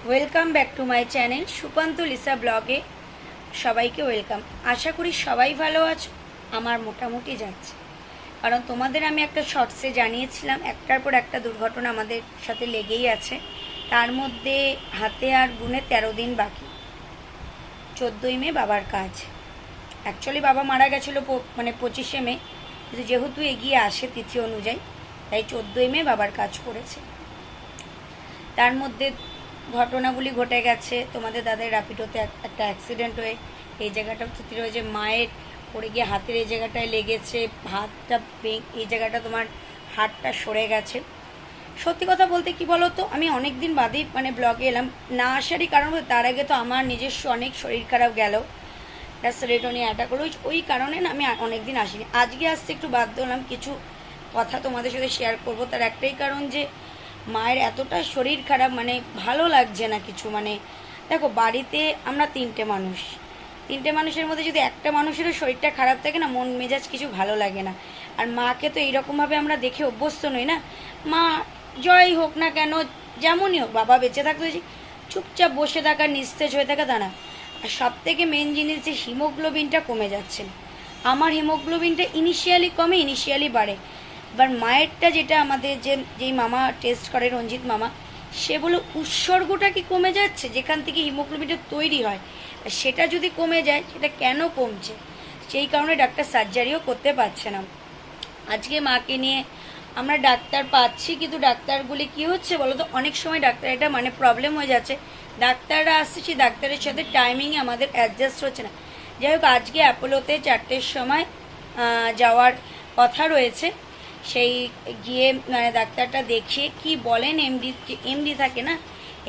Welcome back to my channel Sukanta Lisa ব্লগে সবাইকে welcome. আশা করি সবাই ভালো আছো। আমার মোটামুটি যাচ্ছে, কারণ তোমাদের আমি একটা শর্টসে জানিয়েছিলাম একটার পর একটা দুর্ঘটনা আমাদের সাথে লেগেই আছে। তার মধ্যে হাতে আর গুনে 13 দিন বাকি। 14ই মে বাবার কাজ। অ্যাকচুয়ালি বাবা মারা গেছিলো 25শে মে, কিন্তু যেহেতু এগিয়ে আসে তিথি অনুযায়ী, তাই 14ই মে বাবার কাজ পড়েছে। তার মধ্যে ঘটনাগুলি ঘটে গেছে। তোমাদের দাদের র্যাপিডোতে একটা অ্যাক্সিডেন্ট হয়ে এই জায়গাটা ক্ষতি রয়েছে, মায়ের পড়ে গিয়ে হাতের এই জায়গাটায় লেগেছে, হাতটা এই জায়গাটা তোমার হাতটা সরে গেছে। সত্যি কথা বলতে কি বলো তো, আমি অনেক দিন বাদেই ব্লগে এলাম। না আসারই কারণ তার আগে তো আমার নিজস্ব অনেক শরীর খারাপ গেল, সেরেটোনিয়া অ্যাটাক করলো, ওই কারণে না আমি অনেক দিন আসিনি। আজকে আসতে একটু বাধ্য হলাম, কিছু কথা তোমাদের সাথে শেয়ার করব। তার একটাই কারণ যে মায়ের এতটা শরীর খারাপ, ভালো লাগছে না কিছু। দেখো, বাড়িতে আমরা তিনটে মানুষের মধ্যে যদি একটা মানুষেরও শরীরটা খারাপ থাকে না, মন মেজাজ কিছু ভালো লাগে না। আর মাকে তো এইরকমভাবে আমরা দেখে অভ্যস্ত নই না। মা জয় হোক না কেন, যেমনই হোক, বাবা বেঁচে থাকতে চুপচাপ বসে থাকা, নিস্তেজ হয়ে থাকা, তা না। আর সব থেকে মেন জিনিস যে হিমোগ্লোবিনটা কমে যাচ্ছে। আমার হিমোগ্লোবিনটা ইনিশিয়ালি কমে, ইনিশিয়ালি বাড়ে। এবার মায়েরটা যেটা আমাদের যেই মামা টেস্ট করে, রঞ্জিত মামা, সে বলে উৎসর্গটা কি কমে যাচ্ছে, যেখান থেকে হিমোগ্লোবিনটা তৈরি হয়, সেটা যদি কমে যায়, সেটা কেন কমছে, সেই কারণে ডাক্তার সার্জারিও করতে পারছে না। আজকে মাকে নিয়ে আমরা ডাক্তার পাচ্ছি, কিন্তু ডাক্তারগুলি কি হচ্ছে বলো তো, অনেক সময় ডাক্তার এটা প্রবলেম হয়ে যাচ্ছে। ডাক্তাররা আসছে, সেই ডাক্তারের সাথে টাইমিংয়ে আমাদের অ্যাডজাস্ট হচ্ছে না। যাই হোক, আজকে অ্যাপোলোতে 4টের সময় যাওয়ার কথা রয়েছে। সেই গিয়ে ডাক্তারটা দেখিয়ে কি বলেন, এমডি থাকে না,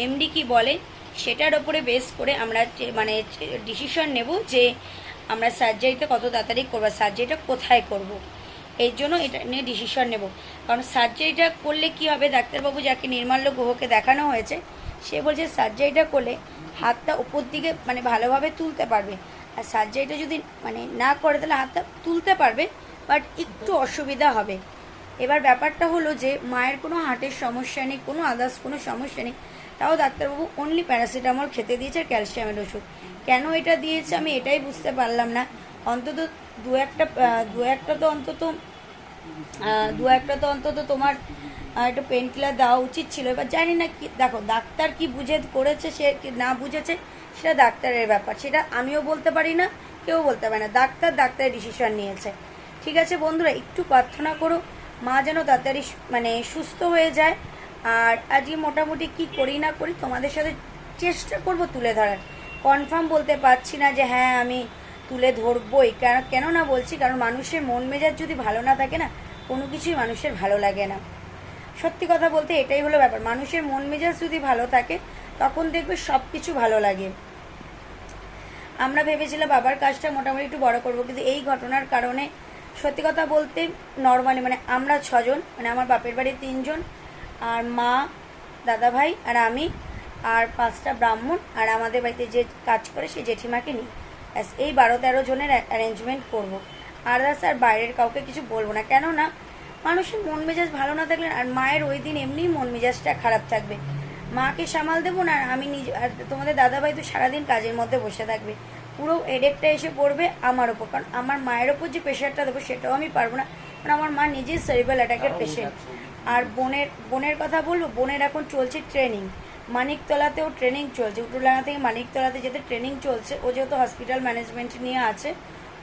এমডি কি বলে সেটার ওপরে বেস করে আমরা ডিসিশন নেব যে আমরা সার্জারিটা কত তাড়াতাড়ি করবো, সার্জারিটা কোথায় করব। এই জন্য এটা নিয়ে ডিসিশন নেব। কারণ সার্জারিটা করলে কি হবে, ডাক্তারবাবু যাকে নির্মাল্য গ্রহকে দেখানো হয়েছে, সে বলছে সার্জারিটা করলে হাতটা উপর দিকে ভালোভাবে তুলতে পারবে। আর সার্জারিটা যদি না করে, তাহলে হাতটা তুলতে পারবে, বাট একটু অসুবিধা হবে। এবার ব্যাপারটা হলো যে মায়ের কোনো হার্টের সমস্যা নেই, কোনো আদার্স কোনো সমস্যা নেই, তাও ডাক্তারবাবু অনলি প্যারাসিটামল খেতে দিয়েছে আর ক্যালসিয়ামের ওষুধ। কেন এটা দিয়েছে আমি এটাই বুঝতে পারলাম না। অন্তত দু একটা তো অন্তত তোমার একটু পেন কিলার দেওয়া উচিত ছিল। এবার জানি না কি, দেখো ডাক্তার কি বুঝে করেছে, সে না বুঝেছে সেটা ডাক্তারের ব্যাপার, সেটা আমিও বলতে পারি না, কেউ বলতে পারে না। ডাক্তারের ডিসিশন নিয়েছে। ঠিক আছে বন্ধুরা, একটু প্রার্থনা করো মা যেন তাড়াতাড়ি সুস্থ হয়ে যায়। আর আজকে মোটামুটি কি করি না করি তোমাদের সাথে চেষ্টা করব তুলে ধরার। কনফার্ম বলতে পারছি না যে হ্যাঁ আমি তুলে ধরবই, কেন না বলছি, কারণ মানুষের মন মেজাজ যদি ভালো না থাকে না, কোনো কিছুই মানুষের ভালো লাগে না। সত্যি কথা বলতে এটাই হলো ব্যাপার, মানুষের মন মেজাজ যদি ভালো থাকে তখন দেখবে সব কিছু ভালো লাগে। আমরা ভেবেছিলাম বাবার কাজটা মোটামুটি একটু বড় করবো, কিন্তু এই ঘটনার কারণে সত্যি কথা বলতে নর্মালি আমরা 6জন, আমার বাপের বাড়ির 3জন, আর মা, দাদা ভাই আর আমি, আর 5টা ব্রাহ্মণ, আর আমাদের বাড়িতে যে কাজ করে সেই জেঠিমাকে নিই, এই 12-13 জনের অ্যারেঞ্জমেন্ট করবো। আর বাইরের কাউকে কিছু বলবো না, কেননা মানুষের মন মেজাজ ভালো না থাকলে, আর মায়ের ওই দিন এমনিই মন মেজাজটা খারাপ থাকবে, মাকে সামাল দেবো না। আর আমি নিজে, আর তোমাদের দাদাভাই তো সারাদিন কাজের মধ্যে বসে থাকবে, পুরো হেডেকটা এসে পড়বে আমার ওপর। কারণ আমার মায়ের ওপর যে প্রেশারটা দেবো সেটাও আমি পারবো না, কারণ আমার মা নিজেই সেরিব্রাল অ্যাটাকের পেশেন্ট। আর বোনের কথা বলবো, বোনের এখন চলছে ট্রেনিং, মানিকতলাতেও ট্রেনিং চলছে, উটুলানা থেকে মানিকতলাতে যেতে ট্রেনিং চলছে। ও যেহেতু হসপিটাল ম্যানেজমেন্ট নিয়ে আছে,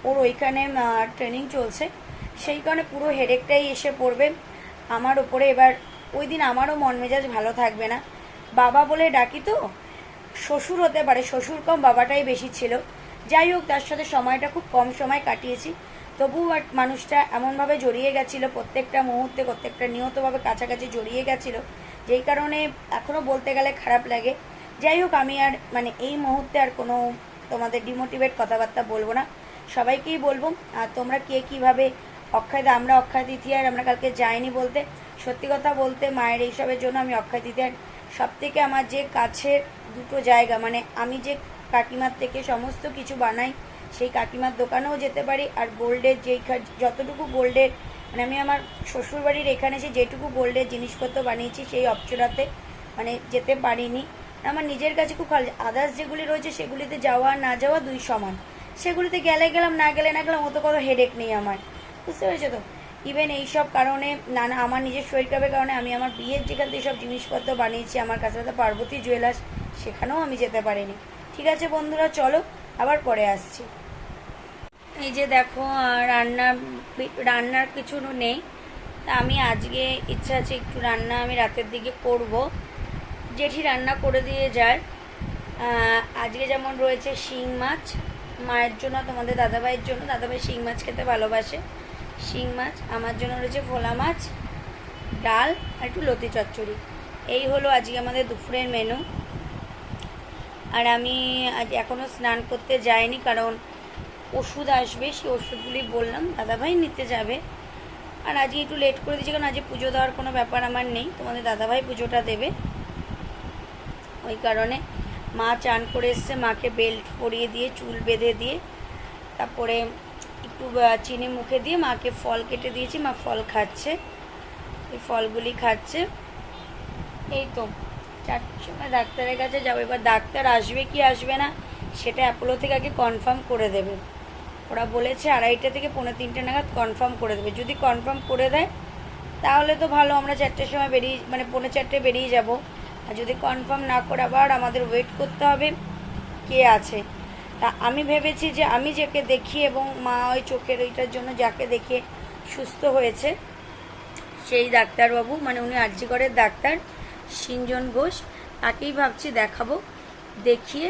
ওর ওইখানে ট্রেনিং চলছে, সেই কারণে পুরো হেডেকটাই এসে পড়বে আমার ওপরে। এবার ওই দিন আমারও মন মেজাজ ভালো থাকবে না। বাবা বলে ডাকি তো, শ্বশুর হতে পারে, শ্বশুর কম বাবাটাই বেশি ছিল। যাই হোক, তার সাথে সময়টা খুব কম সময় কাটিয়েছি, তবুও মানুষটা এমনভাবে জড়িয়ে গেছিলো, প্রত্যেকটা মুহূর্তে প্রত্যেকটা নিয়তভাবে কাছাকাছি জড়িয়ে গেছিলো, যেই কারণে এখনও বলতে গেলে খারাপ লাগে। যাই হোক, আমি আর এই মুহূর্তে আর কোনো তোমাদের ডিমোটিভেট কথাবার্তা বলবো না, সবাইকেই বলবো। আর তোমরা কে কীভাবে আমরা অক্ষয় তৃতীয়ার আমরা কালকে যাইনি বলতে, সত্যি কথা বলতে মায়ের এইসবের জন্য আমি অক্ষয় তৃতীয়ার সবথেকে আমার যে কাছের দুটো জায়গা, আমি যে কাকিমার থেকে সমস্ত কিছু বানাই, সেই কাকিমার দোকানেও যেতে পারি। আর গোল্ডের যতটুকু গোল্ডের আমি আমার শ্বশুরবাড়ির এখানে এসে যেটুকু গোল্ডের জিনিসপত্র বানিয়েছি, সেই অপচরাতে যেতে পারিনি। আমার নিজের কাছে খুব ভালো, আদার্স যেগুলি রয়েছে সেগুলিতে যাওয়া না যাওয়া দুই সমান, সেগুলিতে গেলে গেলাম, না গেলে না গেলাম, অত কোনো হেডেক নেই আমার, বুঝতে পেরেছো তো। ইভেন এইসব কারণে নানা আমার নিজের শরীর খারাপের কারণে আমি আমার বিয়ের যেখান থেকে সব জিনিসপত্র বানিয়েছি আমার কাছে তো পার্বতী জুয়েলার্স, সেখানেও আমি যেতে পারিনি। ঠিক আছে বন্ধুরা, চলো আবার পরে আসছি। এই যে দেখো রান্নার কিছু নেই, তা আমি আজকে ইচ্ছা আছে একটু রান্না আমি রাতের দিকে করব, জেঠি রান্না করে দিয়ে যায়। আজকে যেমন রয়েছে শিং মাছ মায়ের জন্য, তোমাদের দাদাভাইয়ের জন্য, দাদাভাই শিং মাছ খেতে ভালোবাসে, শিং মাছ। আমার জন্য রয়েছে ভোলা মাছ, ডাল আর একটু লতি চচ্চড়ি। এই হলো আজকে আমাদের দুপুরের মেনু। আর আমি আজ এখনও স্নান করতে যাইনি, কারণ ওষুধ আসবে, সেই ওষুধগুলি বললাম দাদাভাই নিতে যাবে। আর আজকে একটু লেট করে দিয়েছি, কারণ আজকে পুজো দেওয়ার কোনো ব্যাপার আমার নেই, তোমাদের দাদাভাই পুজোটা দেবে, ওই কারণে। মা চান করে এসছে, মাকে বেল্ট পরিয়ে দিয়ে চুল বেঁধে দিয়ে তারপরে একটু চিনি মুখে দিয়ে মাকে ফল কেটে দিয়েছি, মা ফল খাচ্ছে, এই ফলগুলি খাচ্ছে। এই তো 4টার সময় ডাক্তারের কাছে যাবো, এবার ডাক্তার আসবে কি আসবে না সেটা অ্যাপোলো থেকে আগে কনফার্ম করে দেবে। ওরা বলেছে 2:30 থেকে 2:45 নাগাদ কনফার্ম করে দেবে। যদি কনফার্ম করে দেয় তাহলে তো ভালো, আমরা 4টার সময় বেরিয়ে, মানে 3:45 বেরিয়ে যাব। আর যদি কনফার্ম না করে আবার আমাদের ওয়েট করতে হবে কে আছে। তা আমি ভেবেছি যে আমি যাকে দেখি, এবং মা ওই চোখের ওইটার জন্য যাকে দেখে সুস্থ হয়েছে সেই ডাক্তারবাবু, মানে উনি আরজিকরের ডাক্তার সিঞ্জন ঘোষ, তাকেই ভাবছি দেখাবো। দেখিয়ে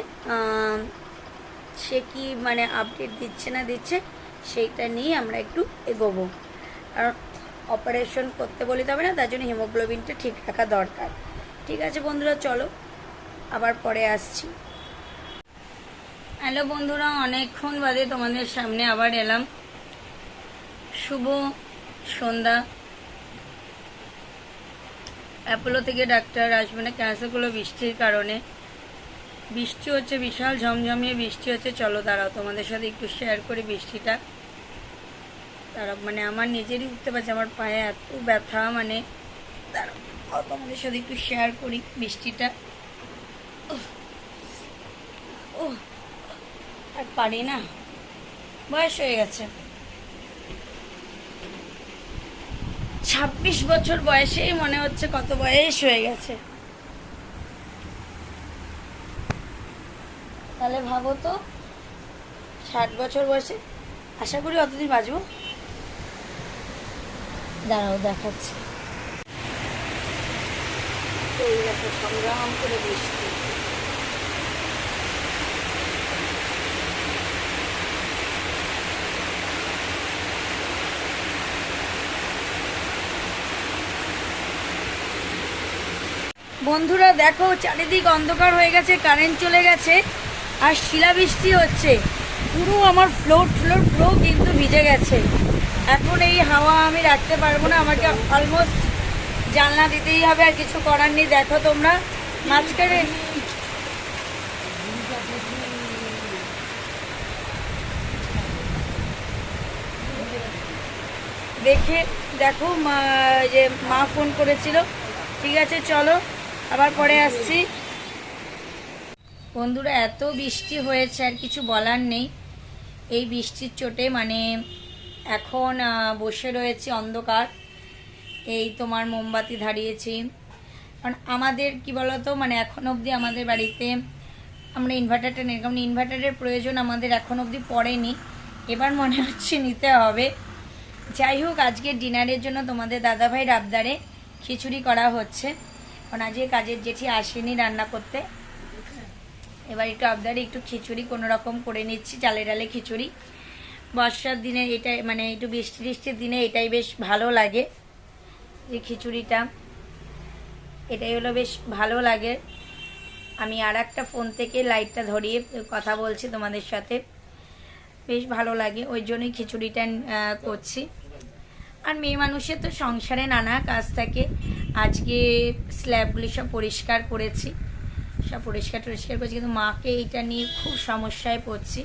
সে কি মানে আপডেট দিচ্ছে না দিচ্ছে সেইটা নিয়ে আমরা একটু এগোবো। আর অপারেশন করতে বলি তবে না, তার জন্য হিমোগ্লোবিনটা ঠিক রাখা দরকার। ঠিক আছে বন্ধুরা, চলো আবার পরে আসছি। হ্যালো বন্ধুরা, অনেকক্ষণ বাদে তোমাদের সামনে আবার এলাম। শুভ সন্ধ্যা। অ্যাপোলো থেকে ডাক্তার আসবে না, ক্যান্সেল করলো বৃষ্টির কারণে। বৃষ্টি হচ্ছে, বিশাল ঝমঝমিয়ে বৃষ্টি হচ্ছে। চলো দাঁড়াও তোমাদের সাথে একটু শেয়ার করি বৃষ্টিটা। দাঁড়াও, মানে আমার নিজেরই উঠতে পারছে, আমার পায়ে এত ব্যথা, মানে দাঁড়াও তোমাদের সাথে একটু শেয়ার করি বৃষ্টিটা। ও আর পারি না, বয়স হয়ে গেছে, 26 বছর বয়সেই মনে হচ্ছে কত বয়স হয়ে গেছে। তাহলে ভাবো তো, 60 বছর বয়সে, আশা করি অতদিন বাঁচবো। দাঁড়াও দেখাচ্ছি, এই দেখো সংগ্রাম করে বৃষ্টি। বন্ধুরা দেখো, চারিদিক অন্ধকার হয়ে গেছে, কারেন্ট চলে গেছে, আর শিলাবৃষ্টি হচ্ছে। পুরো আমার ফ্লোর পুরো কিন্তু ভিজে গেছে। এখন এই হাওয়া আমি রাখতে পারবো না, আমাকে অলমোস্ট জানলা দিতেই হবে, আর কিছু করার নেই। দেখো তোমরা মাঝখানে দেখে দেখো যে মা ফোন করেছিল। ঠিক আছে চলো আবার পরে আসছি। বন্ধুরা এত বৃষ্টি হয়েছে আর কিছু বলার নেই। এই বৃষ্টির চোটে মানে এখন বসে রয়েছি অন্ধকার। এই তোমার মোমবাতি ধরিয়েছি, কারণ আমাদের কি বলতো, মানে এখন অবধি আমাদের বাড়িতে আমরা ইনভার্টারটা নেই, কারণ ইনভার্টারের প্রয়োজন আমাদের এখন অবধি পড়েনি, এবার মনে হচ্ছে নিতে হবে। যাই হোক, আজকের ডিনারের জন্য তোমাদের দাদাভাইয়ের আবদারে খিচুড়ি করা হচ্ছে, কারণ আজকে কাজের জেঠি আসেনি রান্না করতে। এবার একটু আবদারে একটু খিচুড়ি কোনো রকম করে নিচ্ছি, চালে ডালে খিচুড়ি। বর্ষার দিনে এটাই, মানে একটু বৃষ্টির দিনে এটাই বেশ ভালো লাগে, যে খিচুড়িটা এটাই হলো বেশ ভালো লাগে। আমি আর একটা ফোন থেকে লাইটটা ধরিয়ে কথা বলছি তোমাদের সাথে, বেশ ভালো লাগে, ওই জন্যই খিচুড়িটা করছি। আর মেয়ে মানুষের তো সংসারে নানা কাজ থাকে। আজকে স্ল্যাবগুলি সব পরিষ্কার করেছি, সব পরিষ্কার করছি, কিন্তু মাকে এটা নিয়ে খুব সমস্যায় পড়ছি,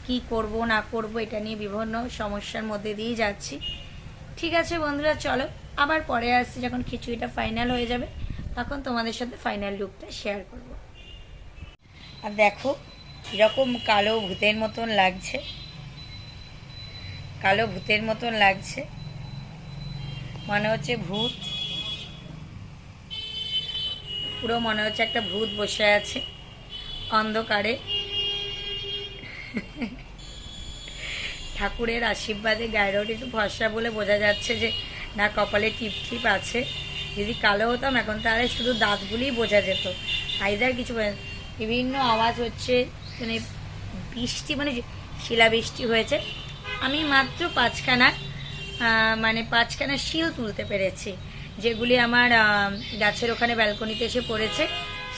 কি করব না করব এটা নিয়ে বিভিন্ন সমস্যার মধ্যে দিয়ে যাচ্ছি। ঠিক আছে বন্ধুরা, চলো আবার পরে আসছি, যখন খিচুড়িটা ফাইনাল হয়ে যাবে তখন তোমাদের সাথে ফাইনাল লুকটা শেয়ার করব। আর দেখো কীরকম কালো ভূতের মতন লাগছে, কালো ভূতের মতন লাগছে, মনে হচ্ছে ভূত, পুরো মনে হচ্ছে একটা ভূত বসে আছে অন্ধকারে। ঠাকুরের আশীর্বাদে গায়ের একটু ফর্সা বলে বোঝা যাচ্ছে যে না কপালে টিপ টিপ আছে। যদি কালো হতাম এখন তাহলে শুধু দাঁতগুলিই বোঝা যেত, আইদার কিছু। বিভিন্ন আওয়াজ হচ্ছে, মানে বৃষ্টি, মানে শিলাবৃষ্টি হয়েছে। আমি মাত্র পাঁচখানা শিল তুলতে পেরেছি, যেগুলি আমার গাছের ওখানে ব্যালকনিতে এসে পড়েছে,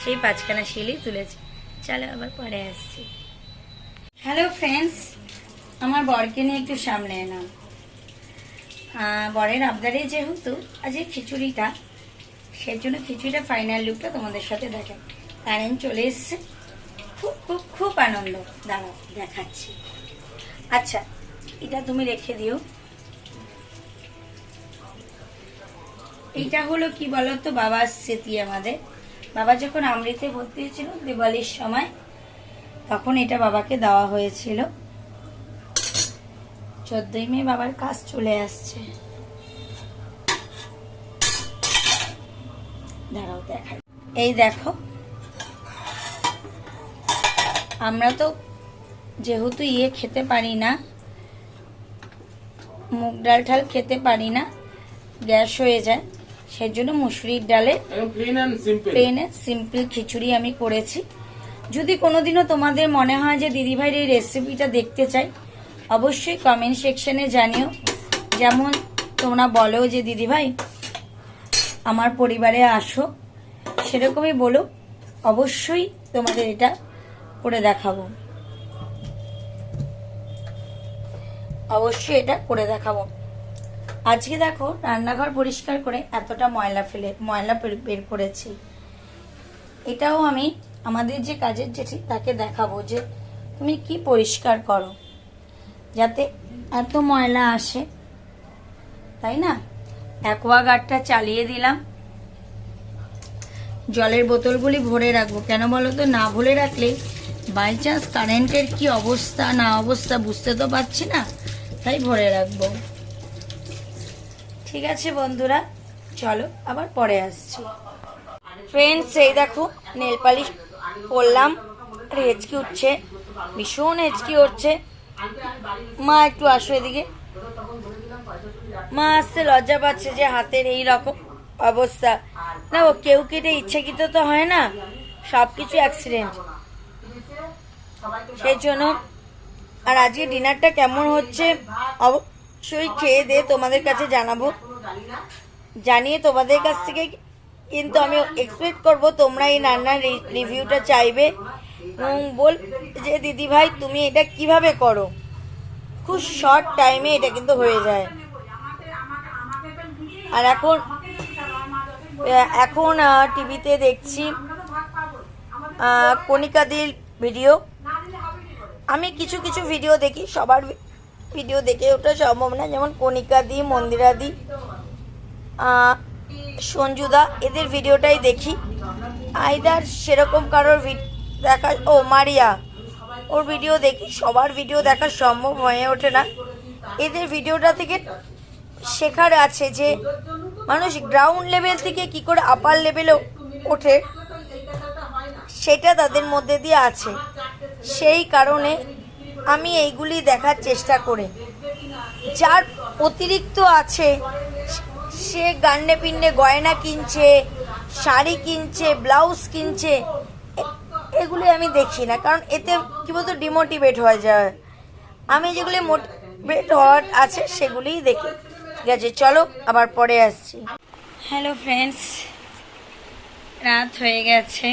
সেই 5খানা শিলই তুলেছি। চলো আবার পরে আসছি। হ্যালো ফ্রেন্ডস, আমার বরকে নিয়ে একটু সামনে এলাম। বরের আবদারে যেহেতু আজকে খিচুড়িটা, সেজন্য খিচুড়িটা ফাইনাল লুকটা তোমাদের সাথে দেখাই। কারেন্ট চলে এসছে, খুব খুব খুব আনন্দ। দাঁড়াও দেখাচ্ছি। আচ্ছা, এটা তুমি রেখে দিও। এইটা হলো কি বলতো, বাবার স্মৃতি আমাদের। বাবা যখন আমৃতে ভর্তি হয়েছিল দিওয়ালির সময়, তখন এটা বাবাকে দেওয়া হয়েছিল। 14ই মে বাবার কাজ চলে আসছে। দাঁড়াও দেখাই। এই দেখো, আমরা তো যেহেতু খেতে পারি না, মুগ ডাল ঠাল খেতে পারি না, গ্যাস হয়ে যায়, সেজন্য মুসুরির ডালে প্লেন এন্ড সিম্পল খিচুড়ি আমি করেছি। যদি কোনোদিনও তোমাদের মনে হয় যে দিদিভাইয়ের এই রেসিপিটা দেখতে চাই, অবশ্যই কমেন্ট সেকশনে জানিও। যেমন তোমরা বলো যে দিদিভাই আমার পরিবারে আসো, সেরকমই বলো, অবশ্যই তোমাদের এটা করে দেখাবো, অবশ্যই এটা করে দেখাবো। আজকে দেখো রান্নাঘর পরিষ্কার করে এতটা ময়লা বের করেছি। এটাও আমি আমাদের যে কাজের জেঠি তাকে দেখাবো যে তুমি কি পরিষ্কার করো, যাতে এত ময়লা আসে, তাই না? অ্যাকোয়াগার্ডটা চালিয়ে দিলাম। জলের বোতলগুলি ভরে রাখবো, কেন বলো তো, না ভরে রাখলে বাই চান্স কারেন্টের কি অবস্থা না অবস্থা বুঝতে তো পারছি না, তাই ভরে রাখবো। ঠিক আছে বন্ধুরা, চলো আবার পরে আসছি। ফ্রেন্ডস, এই দেখো নেল পালিশ করলাম, হেঁচকি উঠছে, ভীষণ হেঁচকি উঠছে। মা একটু আসো এদিকে। মা আসতে লজ্জা পাচ্ছে যে হাতের এই রকম অবস্থা। না, ও কেউ কেটে ইচ্ছাকৃত তো হয় না, সবকিছু অ্যাক্সিডেন্ট, সেই জন্য। আর আজকে ডিনারটা কেমন হচ্ছে অবশ্যই খেয়ে দিয়ে তোমাদের কাছে জানাবো, জানিয়ে তোমাদের কাছ থেকে কিন্তু আমি এক্সপেক্ট করব তোমরা এই রান্নার রিভিউটা চাইবে এবং বল যে দিদিভাই তুমি এটা কিভাবে করো। খুব শর্ট টাইমে এটা কিন্তু হয়ে যায়। আর এখন টিভিতে দেখছি কণিকাদির ভিডিও। আমি কিছু কিছু ভিডিও দেখি, সবার ভিডিও দেখে ওটা সম্ভব না। যেমন কণিকাদি, মন্দিরাদি, সঞ্জুদা, এদের ভিডিওটাই দেখি। আইদার সেরকম কারোর দেখা, মারিয়া, ওর ভিডিও দেখি। সবার ভিডিও দেখা সম্ভব হয়ে ওঠে না। এদের ভিডিওটা থেকে শেখার আছে যে মানুষ গ্রাউন্ড লেভেল থেকে কি করে আপার লেভেলে ওঠে, সেটা তাদের মধ্যে দিয়ে আছে। সেই কারণে আমি এইগুলি দেখার চেষ্টা করি। যার অতিরিক্ত আছে সে গান্ডে পিন্ডে গয়না কিনছে, শাড়ি কিনছে, ব্লাউজ কিনছে, এগুলি আমি দেখি না, কারণ এতে কি বলতো ডিমোটিভেট হয়ে যায়। আমি যেগুলি মোটিভেট হওয়ার আছে সেগুলিই দেখি। ঠিক আছে, চলো আবার পরে আসছি। হ্যালো ফ্রেন্ডস, রাত হয়ে গেছে,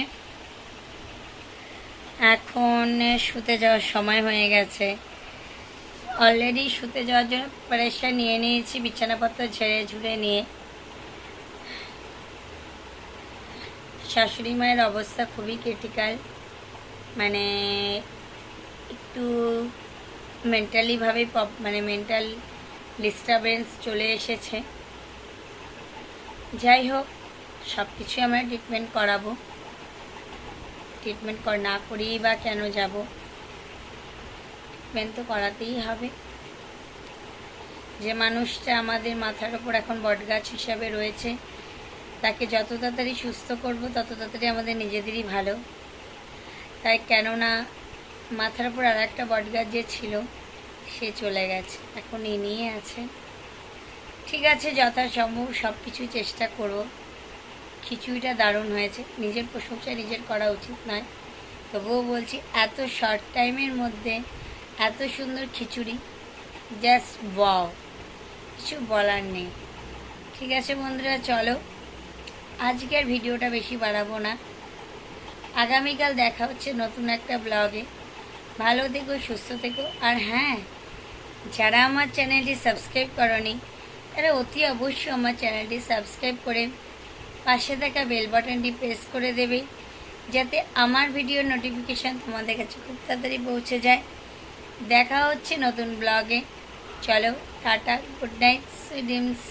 এখন শুতে যাওয়ার সময় হয়ে গেছে। অলরেডি শুতে যাওয়ার জন্য প্রিপারেশন নিয়ে নিয়েছি, বিছানাপত্র ঝেড়ে ঝুড়ে নিয়ে। শাশুড়ি মায়ের অবস্থা খুবই ক্রিটিক্যাল, মানে একটু মেন্টালিভাবে মেন্টাল ডিস্টারবেন্স চলে এসেছে। যাই হোক, সব কিছুই আমরা ট্রিটমেন্ট করাবো, ট্রিটমেন্ট না করেই বা কেন যাব, ট্রিটমেন্ট তো করাতেই হবে। যে মানুষটা আমাদের মাথার ওপর এখন বটগাছ হিসাবে রয়েছে, তাকে যত তাড়াতাড়ি সুস্থ করব তত তাড়াতাড়ি আমাদের নিজেদেরই ভালো। তাই কেননা মাথার ওপর আর একটা বটগাছ যে ছিল সে চলে গেছে, এখন ইনিই আছে। ঠিক আছে, যথাসম্ভব সব কিছুই চেষ্টা করব। খিচুড়িটা দারুণ হয়েছে, নিজের প্রশংসা নিজের করা উচিত নয়, তবুও বলছি এত শর্ট টাইমের মধ্যে এত সুন্দর খিচুড়ি, জাস্ট ওয়াও, কিছু বলার নেই। ঠিক আছে বন্ধুরা, চলো আজকের ভিডিওটা বেশি বাড়াবো না। আগামীকাল দেখা হচ্ছে নতুন একটা ব্লগে। ভালো থেকো, সুস্থ থেকো। আর হ্যাঁ, যারা আমার চ্যানেলটি সাবস্ক্রাইব করনি তারা অতি অবশ্যই আমার চ্যানেলটি সাবস্ক্রাইব করে পাশে থাকা বেল বাটনটি প্রেস করে দেবে, যাতে আমার ভিডিওর নোটিফিকেশান তোমাদের কাছে খুব তাড়াতাড়ি পৌঁছে যায়। দেখা হচ্ছে নতুন ব্লগে। চলো tata, good night, sweet dreams.